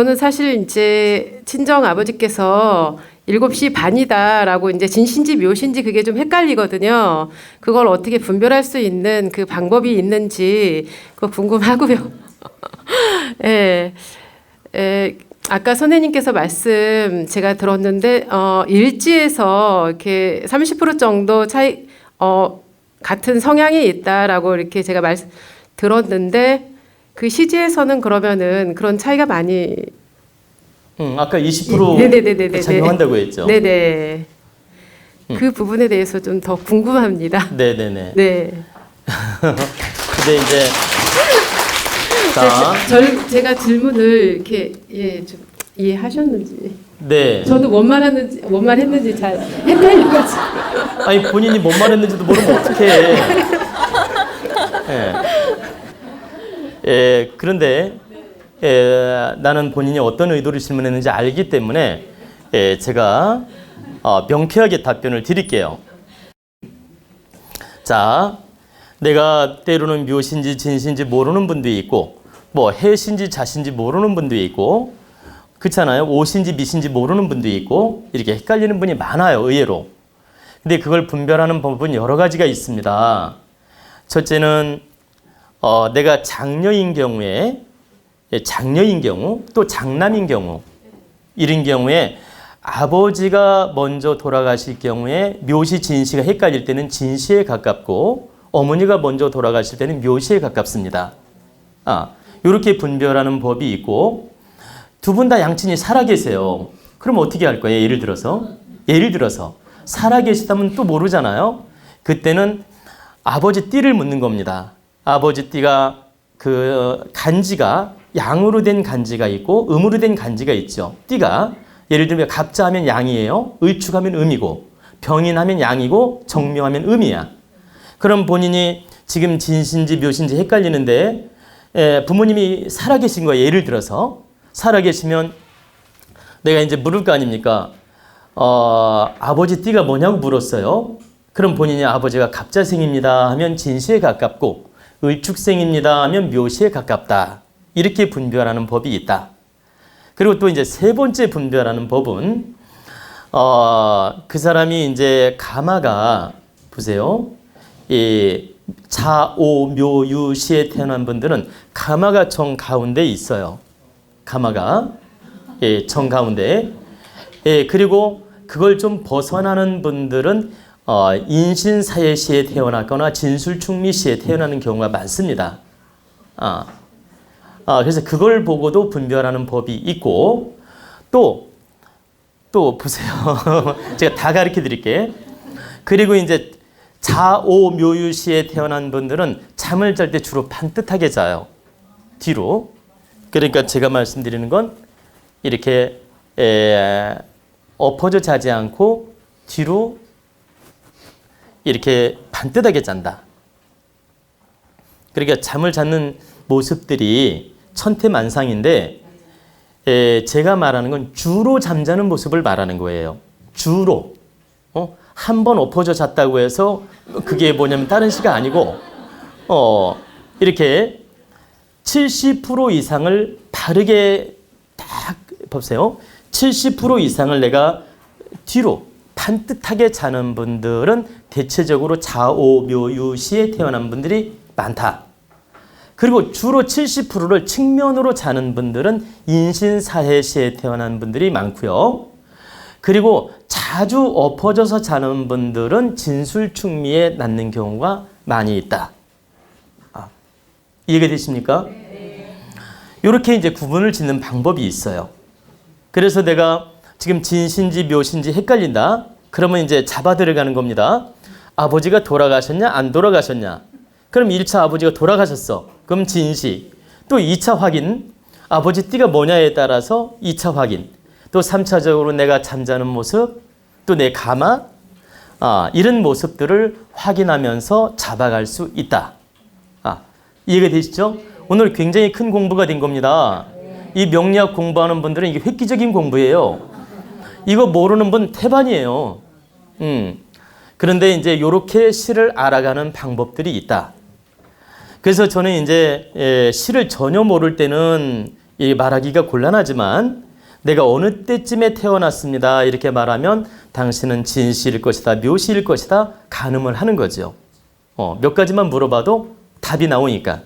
저는 사실 이제 친정 아버지께서 7시 반이다라고 이제 진신지 묘신지 그게 좀 헷갈리거든요. 그걸 어떻게 분별할 수 있는 그 방법이 있는지 그거 궁금하고요. 예. 아까 선생님께서 말씀 제가 들었는데 일지에서 이렇게 30% 정도 차이 같은 성향이 있다라고 이렇게 제가 들었는데 그 시지에서는 그러면은 그런 차이가 많이 아까 20% 네네네네네. 작용한다고 했죠. 네네. 그 부분에 대해서 좀 더 궁금합니다. 네네네. 네. 근데 이제 자, 제가 질문을 이렇게 좀 이해하셨는지. 네. 저도 뭔 말했는지 잘 헷갈려가지고. 아니 본인이 뭔 말했는지도 모르면 어떡해. 예. 그런데 나는 본인이 어떤 의도로 질문했는지 알기 때문에 제가 명쾌하게 답변을 드릴게요. 자, 내가 때로는 묘신지 진신지 모르는 분도 있고 뭐 해신지 자신지 모르는 분도 있고 그렇잖아요. 오신지 미신지 모르는 분도 있고 이렇게 헷갈리는 분이 많아요. 의외로. 근데 그걸 분별하는 법은 여러 가지가 있습니다. 첫째는 내가 장녀인 경우 또 장남인 경우 이런 경우에 아버지가 먼저 돌아가실 경우에 묘시 진시가 헷갈릴 때는 진시에 가깝고 어머니가 먼저 돌아가실 때는 묘시에 가깝습니다. 이렇게 분별하는 법이 있고 두 분 다 양친이 살아계세요. 그럼 어떻게 할 거예요? 예를 들어서 살아계시다면 또 모르잖아요. 그때는 아버지 띠를 묻는 겁니다. 아버지 띠가 그 간지가 양으로 된 간지가 있고 음으로 된 간지가 있죠. 띠가 예를 들면 갑자하면 양이에요. 을축하면 음이고 병인하면 양이고 정묘하면 음이야. 그럼 본인이 지금 진신지 묘신지 헷갈리는데 부모님이 살아계신 거예요. 예를 들어서 살아계시면 내가 이제 물을 거 아닙니까? 아버지 띠가 뭐냐고 물었어요. 그럼 본인이 아버지가 갑자생입니다 하면 진시에 가깝고 을축생입니다 하면 묘시에 가깝다. 이렇게 분별하는 법이 있다. 그리고 또 이제 세 번째 분별하는 법은 그 사람이 이제 가마가 보세요. 이 자오 묘유 시에 태어난 분들은 가마가 정 가운데 있어요. 가마가 정 가운데. 그리고 그걸 좀 벗어나는 분들은 인신사해시에 태어났거나 진술충미시에 태어나는 경우가 많습니다. 그래서 그걸 보고도 분별하는 법이 있고 또 보세요. 제가 다 가르쳐 드릴게. 그리고 이제 자오묘유시에 태어난 분들은 잠을 잘 때 주로 반듯하게 자요. 뒤로. 그러니까 제가 말씀드리는 건 이렇게 엎어져 자지 않고 뒤로 이렇게 반듯하게 잔다. 그러니까 잠을 자는 모습들이 천태만상인데 제가 말하는 건 주로 잠자는 모습을 말하는 거예요. 주로. 한 번 엎어져 잤다고 해서 그게 뭐냐면 다른 시가 아니고 이렇게 70% 이상을 바르게 딱 보세요. 70% 이상을 내가 뒤로 반듯하게 자는 분들은 대체적으로 자오묘유시에 태어난 분들이 많다. 그리고 주로 70%를 측면으로 자는 분들은 인신사해시에 태어난 분들이 많고요. 그리고 자주 엎어져서 자는 분들은 진술충미에 낳는 경우가 많이 있다. 이해가 되십니까? 이렇게 이제 구분을 짓는 방법이 있어요. 그래서 내가 지금 진신지 묘신지 헷갈린다. 그러면 이제 잡아 들어가는 겁니다. 아버지가 돌아가셨냐 안 돌아가셨냐. 그럼 1차 아버지가 돌아가셨어. 그럼 진시. 또 2차 확인. 아버지 띠가 뭐냐에 따라서 2차 확인. 또 3차적으로 내가 잠자는 모습. 또 내 가마. 이런 모습들을 확인하면서 잡아갈 수 있다. 이해가 되시죠? 오늘 굉장히 큰 공부가 된 겁니다. 이 명리학 공부하는 분들은 이게 획기적인 공부예요. 이거 모르는 분 태반이에요. 그런데 이제 이렇게 시를 알아가는 방법들이 있다. 그래서 저는 이제 시를 전혀 모를 때는 이 말하기가 곤란하지만 내가 어느 때쯤에 태어났습니다. 이렇게 말하면 당신은 진실일 것이다, 묘시일 것이다 가늠을 하는 거죠. 몇 가지만 물어봐도 답이 나오니까.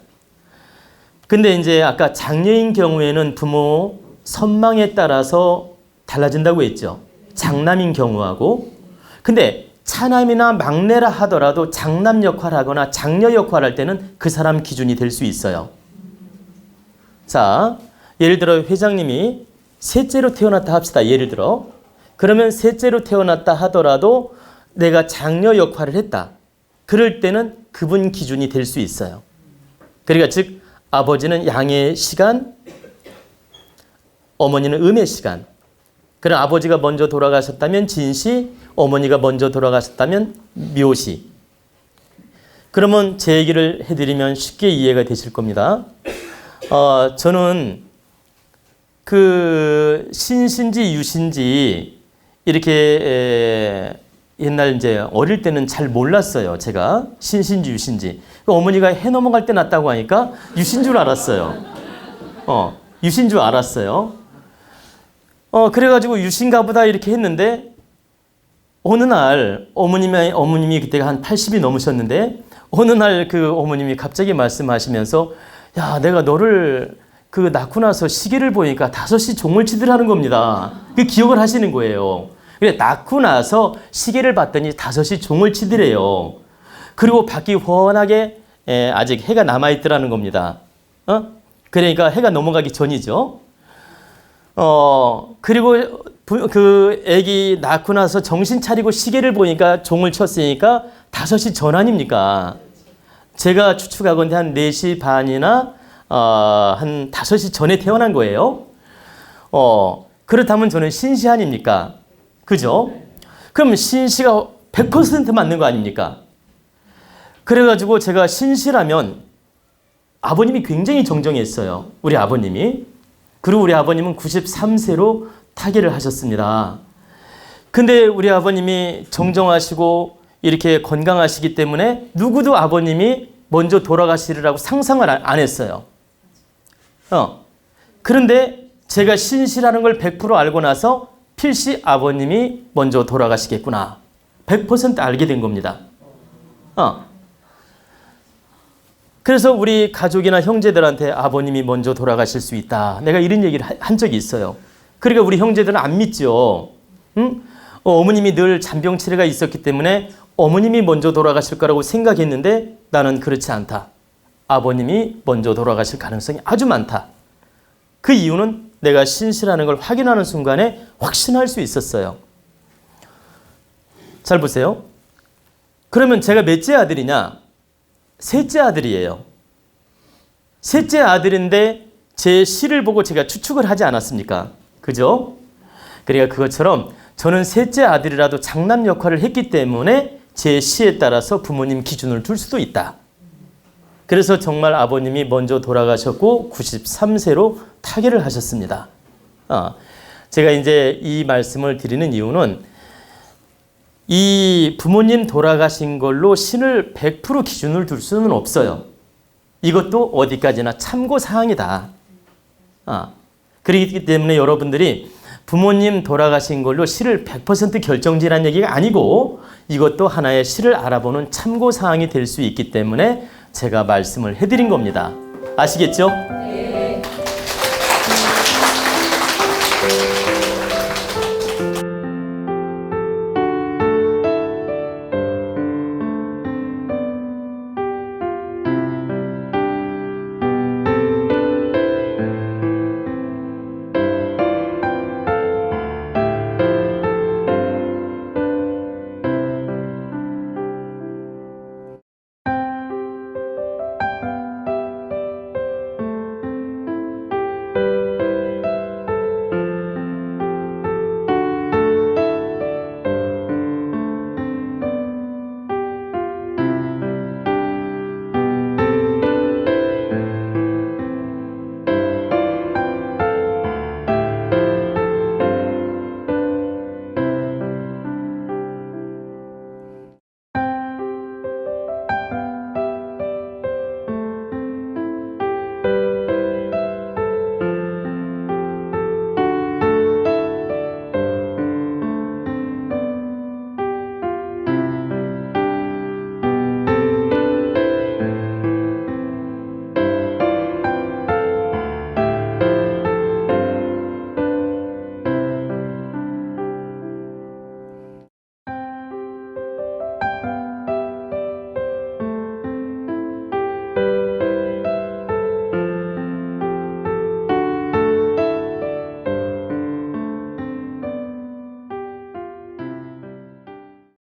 근데 이제 아까 장녀인 경우에는 부모 선망에 따라서 달라진다고 했죠. 장남인 경우하고. 근데 차남이나 막내라 하더라도 장남 역할하거나 장녀 역할할 때는 그 사람 기준이 될 수 있어요. 자, 예를 들어 회장님이 셋째로 태어났다 합시다. 예를 들어. 그러면 셋째로 태어났다 하더라도 내가 장녀 역할을 했다. 그럴 때는 그분 기준이 될 수 있어요. 그러니까 즉 아버지는 양의 시간, 어머니는 음의 시간. 그럼 아버지가 먼저 돌아가셨다면 진시, 어머니가 먼저 돌아가셨다면 묘시. 그러면 제 얘기를 해드리면 쉽게 이해가 되실 겁니다. 저는 그 신신지 유신지 이렇게 옛날 이제 어릴 때는 잘 몰랐어요. 제가 신신지 유신지. 어머니가 해 넘어갈 때 났다고 하니까 유신 줄 알았어요. 유신 줄 알았어요. 그래가지고 유신가 보다 이렇게 했는데 어느 날 어머님이 그때가 한 80이 넘으셨는데 어느 날 그 어머님이 갑자기 말씀하시면서 야, 내가 너를 그 낳고 나서 시계를 보니까 5시 종을 치더라는 겁니다. 그 기억을 하시는 거예요. 그래 낳고 나서 시계를 봤더니 5시 종을 치더래요. 그리고 밖이 훤하게 아직 해가 남아있더라는 겁니다. 그러니까 해가 넘어가기 전이죠. 그리고 그 애기 낳고 나서 정신 차리고 시계를 보니까 종을 쳤으니까 5시 전 아닙니까? 제가 추측하건대 한 4시 반이나 한 5시 전에 태어난 거예요. 그렇다면 저는 신시 아닙니까? 그죠? 그럼 신시가 100% 맞는 거 아닙니까? 그래가지고 제가 신시라면 아버님이 굉장히 정정했어요. 우리 아버님이. 그리고 우리 아버님은 93세로 타계를 하셨습니다. 근데 우리 아버님이 정정하시고 이렇게 건강하시기 때문에 누구도 아버님이 먼저 돌아가시리라고 상상을 안 했어요. 그런데 제가 신시라는 걸 100% 알고 나서 필시 아버님이 먼저 돌아가시겠구나. 100% 알게 된 겁니다. 그래서 우리 가족이나 형제들한테 아버님이 먼저 돌아가실 수 있다. 내가 이런 얘기를 한 적이 있어요. 그러니까 우리 형제들은 안 믿죠. 어머님이 늘 잔병치레가 있었기 때문에 어머님이 먼저 돌아가실 거라고 생각했는데 나는 그렇지 않다. 아버님이 먼저 돌아가실 가능성이 아주 많다. 그 이유는 내가 신시라는 걸 확인하는 순간에 확신할 수 있었어요. 잘 보세요. 그러면 제가 몇째 아들이냐? 셋째 아들이에요. 셋째 아들인데 제 시를 보고 제가 추측을 하지 않았습니까? 그죠? 그러니까 그것처럼 저는 셋째 아들이라도 장남 역할을 했기 때문에 제 시에 따라서 부모님 기준을 둘 수도 있다. 그래서 정말 아버님이 먼저 돌아가셨고 93세로 타계를 하셨습니다. 제가 이제 이 말씀을 드리는 이유는 이 부모님 돌아가신 걸로 신을 100% 기준을 둘 수는 없어요. 이것도 어디까지나 참고사항이다. 그렇기 때문에 여러분들이 부모님 돌아가신 걸로 시를 100% 결정지라는 얘기가 아니고 이것도 하나의 시를 알아보는 참고사항이 될 수 있기 때문에 제가 말씀을 해드린 겁니다. 아시겠죠? 네.